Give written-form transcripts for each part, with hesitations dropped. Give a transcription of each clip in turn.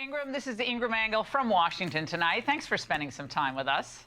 Ingram. This is the Ingram Angle from Washington tonight. Thanks for spending some time with us.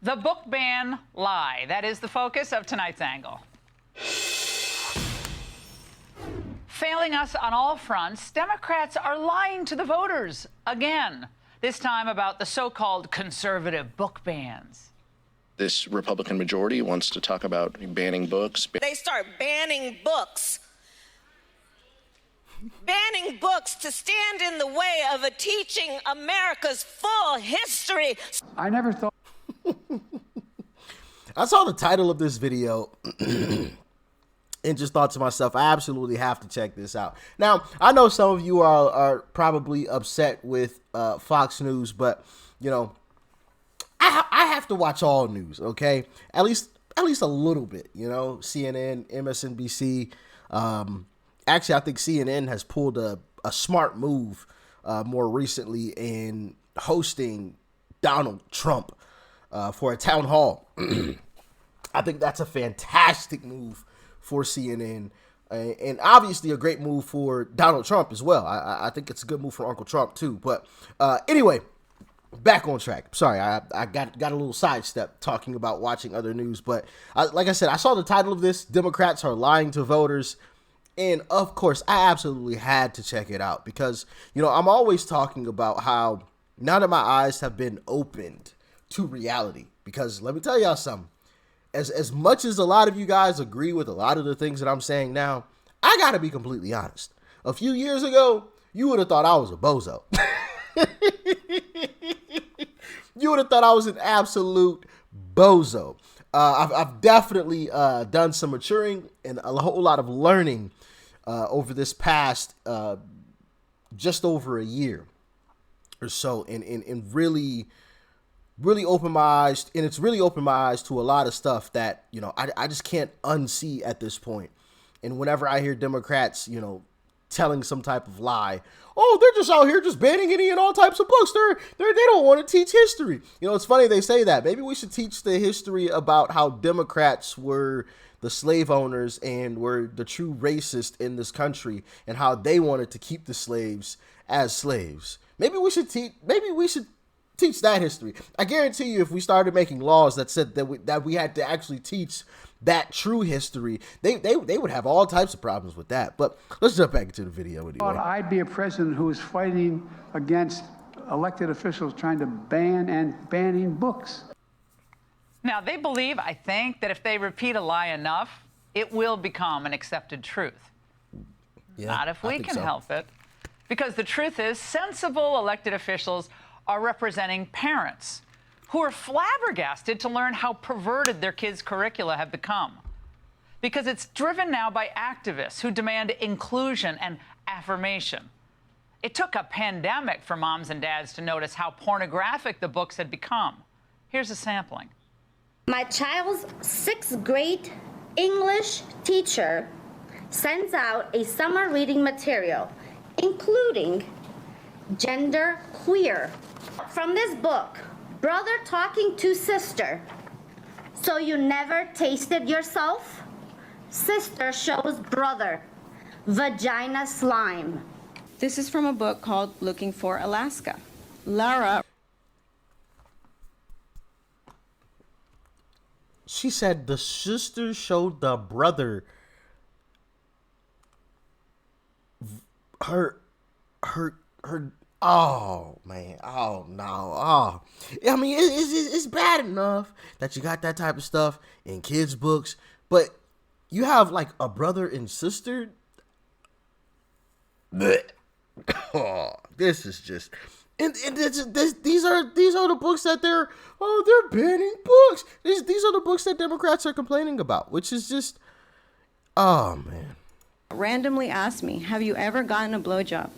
The book ban lie. That is the focus of tonight's angle. Failing us on all fronts, Democrats are lying to the voters again, this time about the so-called conservative book bans. This Republican majority wants to talk about banning books. They start banning books. Banning books to stand in the way of a teaching America's full history. I never thought. I saw the title of this video and just thought to myself, I absolutely have to check this out. Now, I know some of you are probably upset with Fox News, but, you know, I have to watch all news, okay? At least a little bit, you know, CNN, MSNBC. Actually, I think CNN has pulled a smart move more recently in hosting Donald Trump for a town hall. I think that's a fantastic move for CNN and obviously a great move for Donald Trump as well. I think it's a good move for Uncle Trump too. But anyway, back on track. Sorry, I got a little sidestep talking about watching other news. But like I said, I saw the title of this, Democrats are lying to voters. And of course, I absolutely had to check it out because, you know, I'm always talking about how now that my eyes have been opened to reality, because let me tell y'all something, as much as a lot of you guys agree with a lot of the things that I'm saying now, I got to be completely honest. A few years ago, you would have thought I was a bozo. You would have thought I was an absolute bozo. I've definitely done some maturing and a whole lot of learning over this past just over a year or so, and really opened my eyes, and it's really opened my eyes to a lot of stuff that, you know, I just can't unsee at this point. And whenever I hear Democrats, you know, telling some type of lie, oh, they're just out here just banning any and all types of books. They don't want to teach history. You know, it's funny they say that. Maybe we should teach the history about how Democrats were the slave owners and were the true racist in this country and how they wanted to keep the slaves as slaves. Maybe we should teach that history. I guarantee you, if we started making laws that said that we had to actually teach that true history, they would have all types of problems with that. But let's jump back into the video anyway. I'd be a president who is fighting against elected officials trying to banning books. Now, they believe, I think, that if they repeat a lie enough, it will become an accepted truth. Yeah, not if we can help it. Because the truth is, sensible elected officials are representing parents who are flabbergasted to learn how perverted their kids' curricula have become. Because it's driven now by activists who demand inclusion and affirmation. It took a pandemic for moms and dads to notice how pornographic the books had become. Here's a sampling. My child's 6th grade English teacher sends out a summer reading material, including gender queer. From this book, Brother Talking to Sister. So you never tasted yourself? Sister shows brother. Vagina slime. This is from a book called Looking for Alaska. Lara. She said the sister showed the brother her, oh man, oh no, oh. I mean, it's bad enough that you got that type of stuff in kids' books, but you have like a brother and sister. Oh, this is just. And these are the books that they're banning books. These are the books that Democrats are complaining about, which is just, oh man. Randomly asked me, have you ever gotten a blowjob?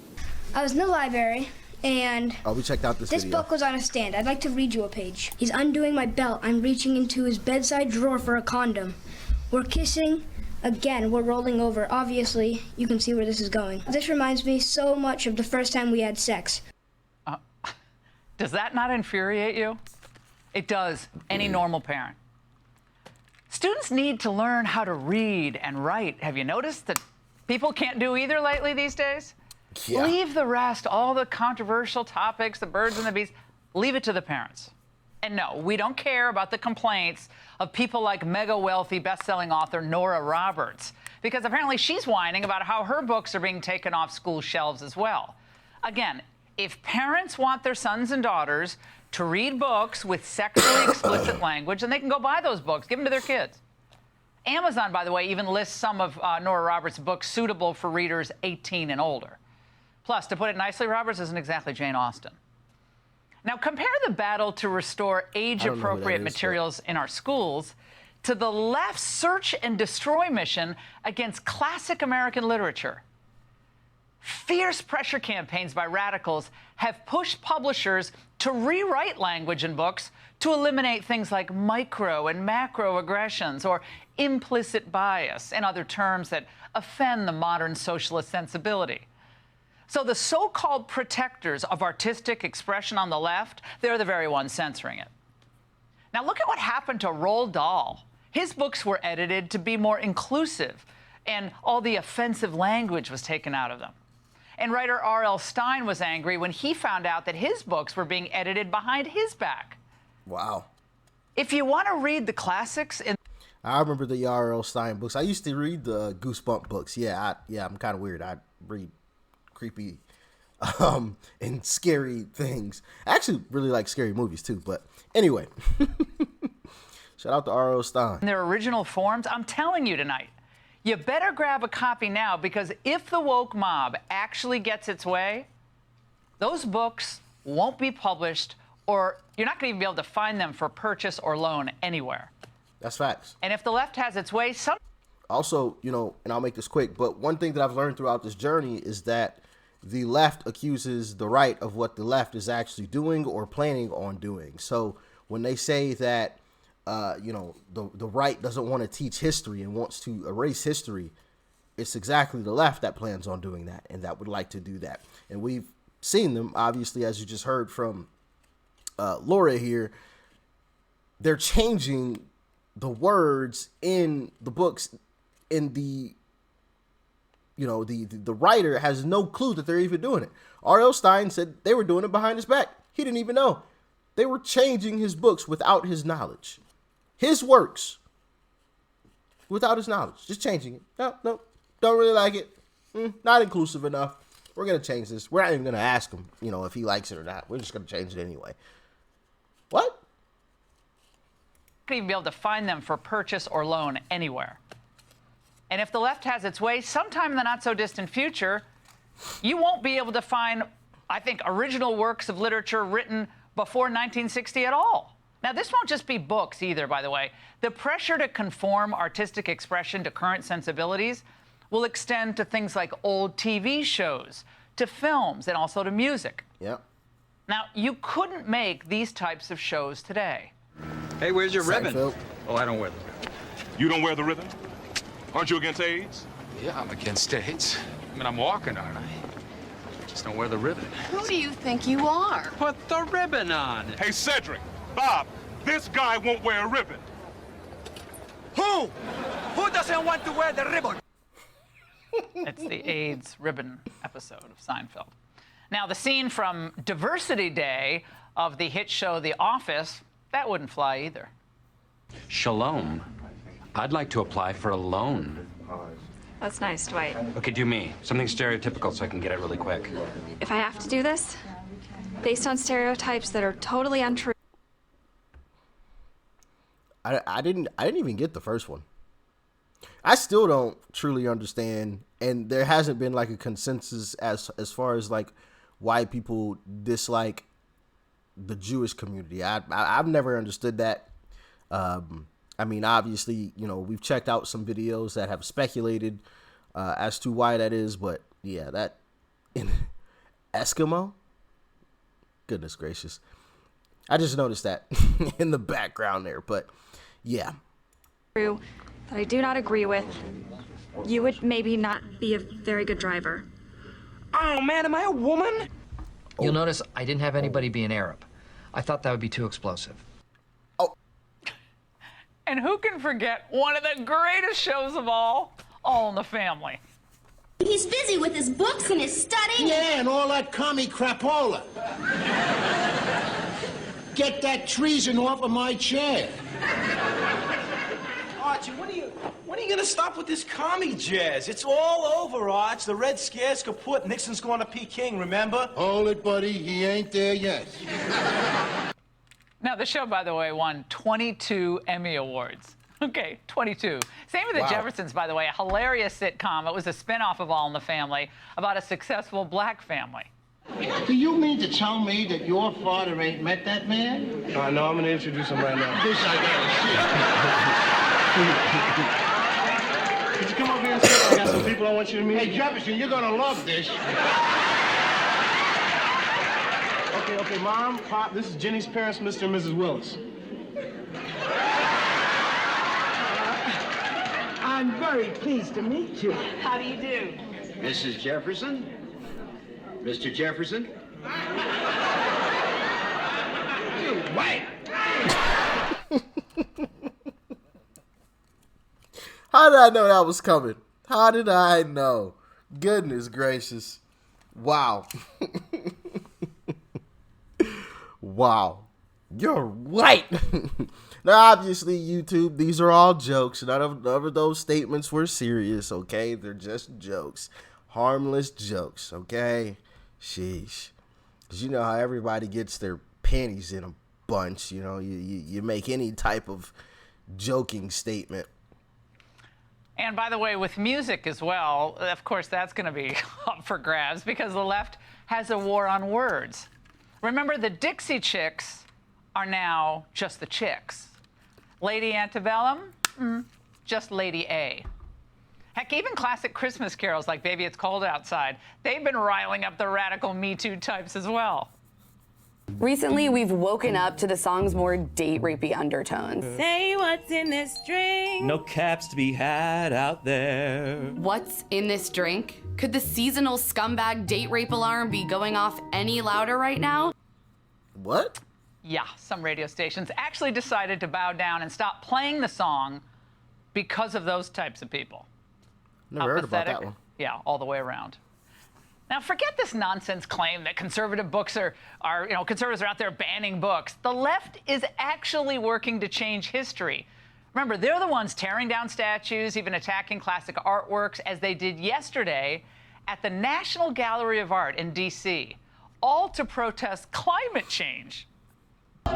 I was in the library and we checked out this video. book was on a stand. I'd like to read you a page. He's undoing my belt. I'm reaching into his bedside drawer for a condom. We're kissing. Again, we're rolling over. Obviously, you can see where this is going. This reminds me so much of the first time we had sex. Does that not infuriate you? It does any normal parent. Students need to learn how to read and write. Have you noticed that people can't do either lately these days? Yeah. Leave the rest, all the controversial topics, the birds and the bees, leave it to the parents. And no, we don't care about the complaints of people like mega wealthy best-selling author Nora Roberts, because apparently she's whining about how her books are being taken off school shelves as well. Again, if parents want their sons and daughters to read books with sexually explicit language, then they can go buy those books, give them to their kids. Amazon, by the way, even lists some of Nora Roberts' books suitable for readers 18 and older. Plus, to put it nicely, Roberts isn't exactly Jane Austen. Now, compare the battle to restore age-appropriate materials in our schools to the left's search and destroy mission against classic American literature. Fierce pressure campaigns by radicals have pushed publishers to rewrite language in books to eliminate things like micro and macroaggressions or implicit bias and other terms that offend the modern socialist sensibility. So the so-called protectors of artistic expression on the left, they're the very ones censoring it. Now look at what happened to Roald Dahl. His books were edited to be more inclusive, and all the offensive language was taken out of them. And writer R.L. Stine was angry when he found out that his books were being edited behind his back. Wow. If you want to read the classics I remember the R.L. Stine books. I used to read the Goosebump books. Yeah, I'm kind of weird. I read creepy and scary things. I actually really like scary movies too, but anyway. Shout out to R.L. Stine. in their original forms, I'm telling you tonight, you better grab a copy now, because if the woke mob actually gets its way, those books won't be published, or you're not going to even be able to find them for purchase or loan anywhere. That's facts. And if the left has its way, Also, you know, and I'll make this quick, but one thing that I've learned throughout this journey is that the left accuses the right of what the left is actually doing or planning on doing. So when they say that, you know, the right doesn't want to teach history and wants to erase history, it's exactly the left that plans on doing that and that would like to do that. And we've seen them, obviously, as you just heard from Laura here. They're changing the words in the books. In the, you know, the writer has no clue that they're even doing it. R.L. Stine said they were doing it behind his back. He didn't even know. They were changing his books without his knowledge. His works without his knowledge. Just changing it. No, don't really like it. Not inclusive enough. We're going to change this. We're not even going to ask him, you know, if he likes it or not. We're just going to change it anyway. What? Not even be able to find them for purchase or loan anywhere. And if the left has its way, sometime in the not-so-distant future, you won't be able to find, I think, original works of literature written before 1960 at all. Now, this won't just be books either, by the way. The pressure to conform artistic expression to current sensibilities will extend to things like old TV shows, to films, and also to music. Yep. Now, you couldn't make these types of shows today. Hey, where's your ribbon? Seinfeld. Oh, I don't wear the ribbon. You don't wear the ribbon? Aren't you against AIDS? Yeah, I'm against AIDS. I mean, I'm walking, aren't I? Just don't wear the ribbon. Who do you think you are? Put the ribbon on. Hey, Cedric, Bob, this guy won't wear a ribbon. Who? Who doesn't want to wear the ribbon? It's the AIDS ribbon episode of Seinfeld. Now, the scene from Diversity Day of the hit show The Office, that wouldn't fly either. Shalom. I'd like to apply for a loan. That's nice, Dwight. Okay, do me. Something stereotypical so I can get it really quick. If I have to do this, based on stereotypes that are totally untrue. I didn't even get the first one. I still don't truly understand, and there hasn't been like a consensus as far as like why people dislike the Jewish community. I've never understood that. I mean, obviously, you know, we've checked out some videos that have speculated as to why that is, but yeah, that in Eskimo, goodness gracious, I just noticed that in the background there, but yeah. That I do not agree with. You would maybe not be a very good driver. Oh, man, am I a woman? You'll notice I didn't have anybody be an Arab. I thought that would be too explosive. And who can forget one of the greatest shows of all in the Family? He's busy with his books and his studying. Yeah, and all that commie crapola. Get that treason off of my chair. Archie, when are you gonna stop with this commie jazz? It's all over, Arch. The Red Scare's kaput. Nixon's going to Peking, remember? Hold it, buddy. He ain't there yet. Now, the show, by the way, won 22 Emmy Awards. Okay, 22. Same with The Jeffersons, by the way, a hilarious sitcom. It was a spinoff of All in the Family about a successful black family. Do you mean to tell me that your father ain't met that man? No, I'm gonna introduce him right now. This I gotta see. Could you come over here and sit? I got some people I want you to meet. Hey, Jefferson, you're gonna love this. Okay, Mom, Pop, this is Jenny's parents, Mr. and Mrs. Willis. I'm very pleased to meet you. How do you do? Mrs. Jefferson? Mr. Jefferson? You white. How did I know that was coming? How did I know? Goodness gracious. Wow. Wow. You're white. Now, obviously, YouTube, these are all jokes. None of those statements were serious, okay? They're just jokes. Harmless jokes, okay? Sheesh. Because you know how everybody gets their panties in a bunch. You know, you make any type of joking statement. And by the way, with music as well, of course, that's going to be up for grabs because the left has a war on words. Remember, the Dixie Chicks are now just the Chicks. Lady Antebellum, just Lady A. Heck, even classic Christmas carols like Baby It's Cold Outside, they've been riling up the radical Me Too types as well. Recently, we've woken up to the song's more date-rapey undertones. Say what's in this drink. No caps to be had out there. What's in this drink? Could the seasonal scumbag date rape alarm be going off any louder right now? What? Yeah, some radio stations actually decided to bow down and stop playing the song because of those types of people. Never heard about that one. Yeah, all the way around. Now, forget this nonsense claim that conservative books conservatives are out there banning books. The left is actually working to change history. Remember, they're the ones tearing down statues, even attacking classic artworks, as they did yesterday at the National Gallery of Art in D.C., all to protest climate change. We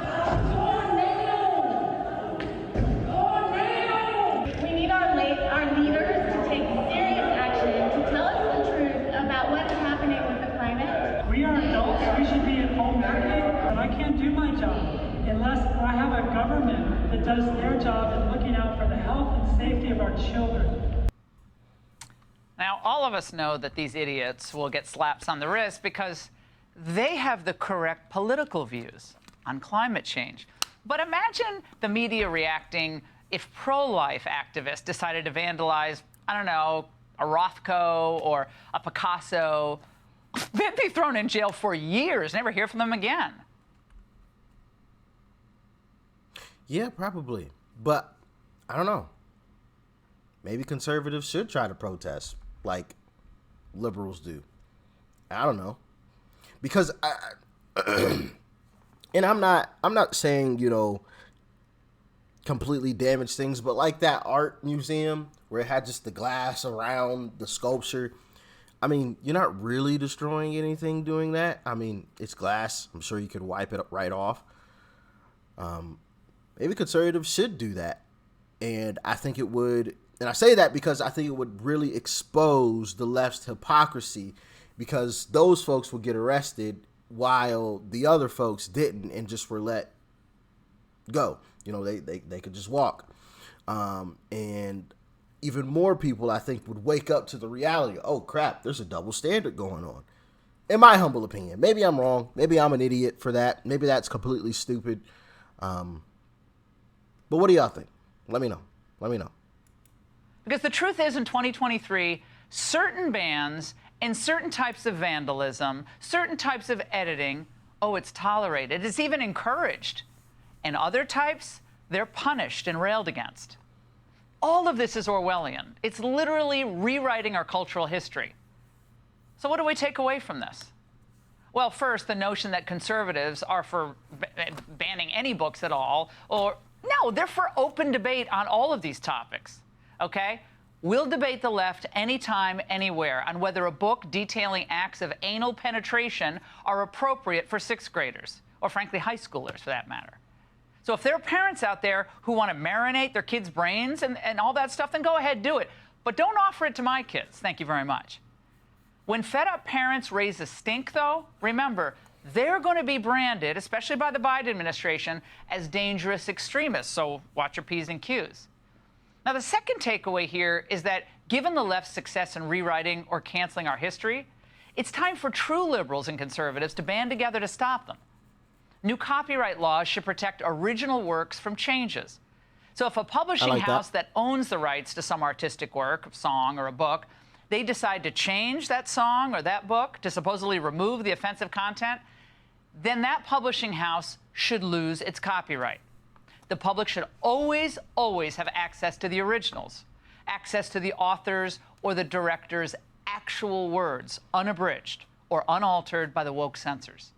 need our leaders to take serious action to tell us the truth about what's happening with the climate. We are adults. We should be at home working, but I can't do my job unless I have a government that does their job in looking out for the health and safety of our children. Now, all of us know that these idiots will get slaps on the wrist because they have the correct political views on climate change. But imagine the media reacting if pro-life activists decided to vandalize, I don't know, a Rothko or a Picasso. They'd be thrown in jail for years, never hear from them again. Yeah, probably. But I don't know. Maybe conservatives should try to protest like liberals do. I don't know. Because and I'm not saying, you know, completely damage things, but like that art museum where it had just the glass around the sculpture. I mean, you're not really destroying anything doing that. I mean, it's glass. I'm sure you could wipe it right off. Maybe conservatives should do that. And I think it would, and I say that because I think it would really expose the left's hypocrisy, because those folks will get arrested while the other folks didn't and just were let go. You know, they could just walk. And even more people, I think, would wake up to the reality. Oh, crap, there's a double standard going on. In my humble opinion. Maybe I'm wrong. Maybe I'm an idiot for that. Maybe that's completely stupid. But what do y'all think? Let me know. Let me know. Because the truth is, in 2023, certain bans and certain types of vandalism, certain types of editing, it's tolerated. It's even encouraged. And other types, they're punished and railed against. All of this is Orwellian. It's literally rewriting our cultural history. So what do we take away from this? Well, first, the notion that conservatives are for banning any books at all, or no, they're for open debate on all of these topics, okay? We'll debate the left anytime, anywhere on whether a book detailing acts of anal penetration are appropriate for sixth graders, or frankly, high schoolers for that matter. So if there are parents out there who want to marinate their kids' brains and all that stuff, then go ahead, do it. But don't offer it to my kids. Thank you very much. When fed-up parents raise a stink, though, remember, they're going to be branded, especially by the Biden administration, as dangerous extremists. So watch your P's and Q's. Now, the second takeaway here is that given the left's success in rewriting or canceling our history, it's time for true liberals and conservatives to band together to stop them. New copyright laws should protect original works from changes. So if a publishing house that owns the rights to some artistic work, song, or a book, they decide to change that song or that book to supposedly remove the offensive content, then that publishing house should lose its copyright. The public should always, always have access to the originals, access to the author's or the director's actual words, unabridged or unaltered by the woke censors.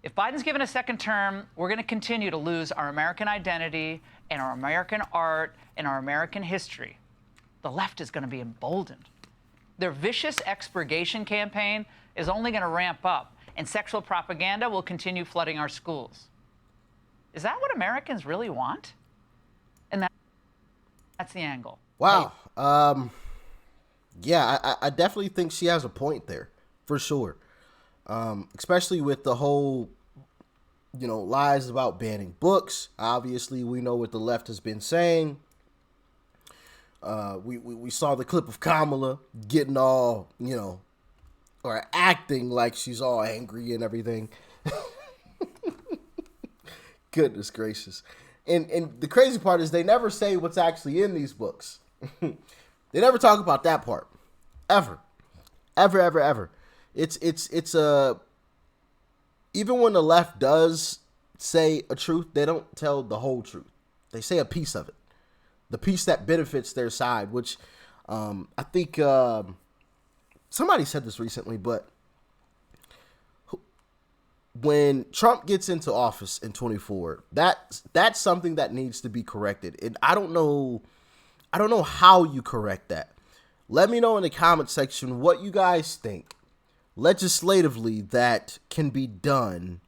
If Biden's given a second term, we're going to continue to lose our American identity and our American art and our American history. The left is going to be emboldened. Their vicious expurgation campaign is only going to ramp up, and sexual propaganda will continue flooding our schools. Is that what Americans really want? And that's the angle. Wow. Yeah, I definitely think she has a point there, for sure. Especially with the whole, lies about banning books. Obviously, we know what the left has been saying. We saw the clip of Kamala getting all, or acting like she's all angry and everything. Goodness gracious. And the crazy part is they never say what's actually in these books. They never talk about that part. Ever. Ever. It's even when the left does say a truth, they don't tell the whole truth. They say a piece of it. The piece that benefits their side, which I think somebody said this recently, but when Trump gets into office in 2024, that's something that needs to be corrected. And I don't know how you correct that. Let me know in the comment section what you guys think legislatively that can be done,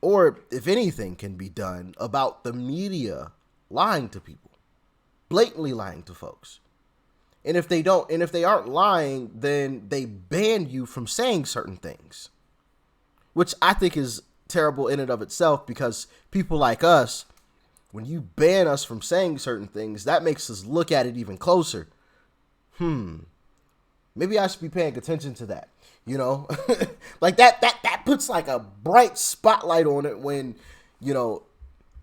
or if anything can be done about the media lying to people, blatantly lying to folks. And if they aren't lying, then they ban you from saying certain things, which I think is terrible in and of itself, because people like us, when you ban us from saying certain things, that makes us look at it even closer. Maybe I should be paying attention to that, like that puts like a bright spotlight on it when,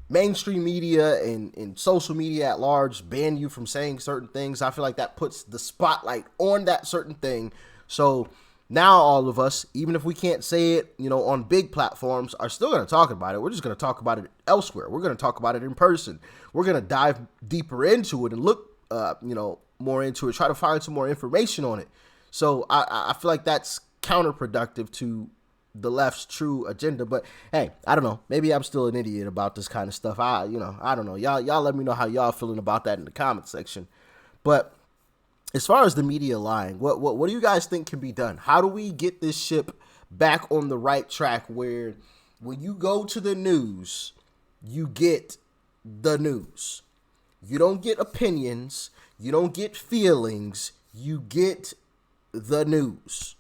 mainstream media and social media at large ban you from saying certain things. I feel like that puts the spotlight on that certain thing. So now all of us, even if we can't say it, on big platforms, are still going to talk about it. We're just going to talk about it elsewhere. We're going to talk about it in person. We're going to dive deeper into it and look, more into it, try to find some more information on it. So I feel like that's counterproductive to the left's true agenda. But hey, I don't know. Maybe I'm still an idiot about this kind of stuff. I don't know. Y'all let me know how y'all feeling about that in the comment section. But as far as the media lying, what do you guys think can be done? How do we get this ship back on the right track where when you go to the news, you get the news? You don't get opinions. You don't get feelings. You get the news.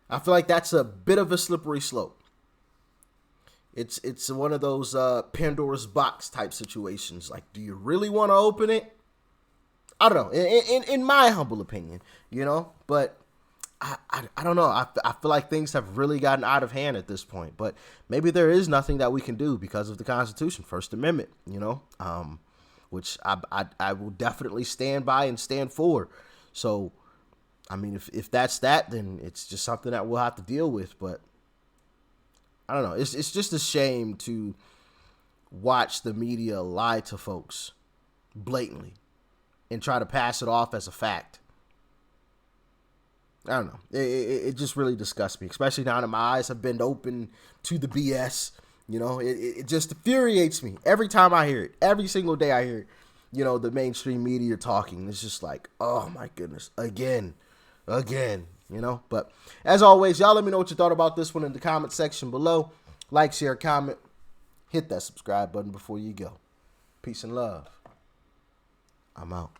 I feel like that's a bit of a slippery slope. It's one of those Pandora's box type situations. Like, do you really want to open it? I don't know. In my humble opinion, but I don't know. I feel like things have really gotten out of hand at this point. But maybe there is nothing that we can do because of the Constitution, First Amendment. Which I will definitely stand by and stand for. So, I mean, if that's that, then it's just something that we'll have to deal with. But I don't know. It's just a shame to watch the media lie to folks blatantly and try to pass it off as a fact. I don't know. It just really disgusts me, especially now that my eyes have been open to the BS. You know, it just infuriates me every time I hear it. Every single day I hear it. You know, the mainstream media talking. It's just like, oh my goodness, again, you know. But as always, y'all let me know what you thought about this one in the comment section below. Like, share, comment, hit that subscribe button before you go. Peace and love. I'm out.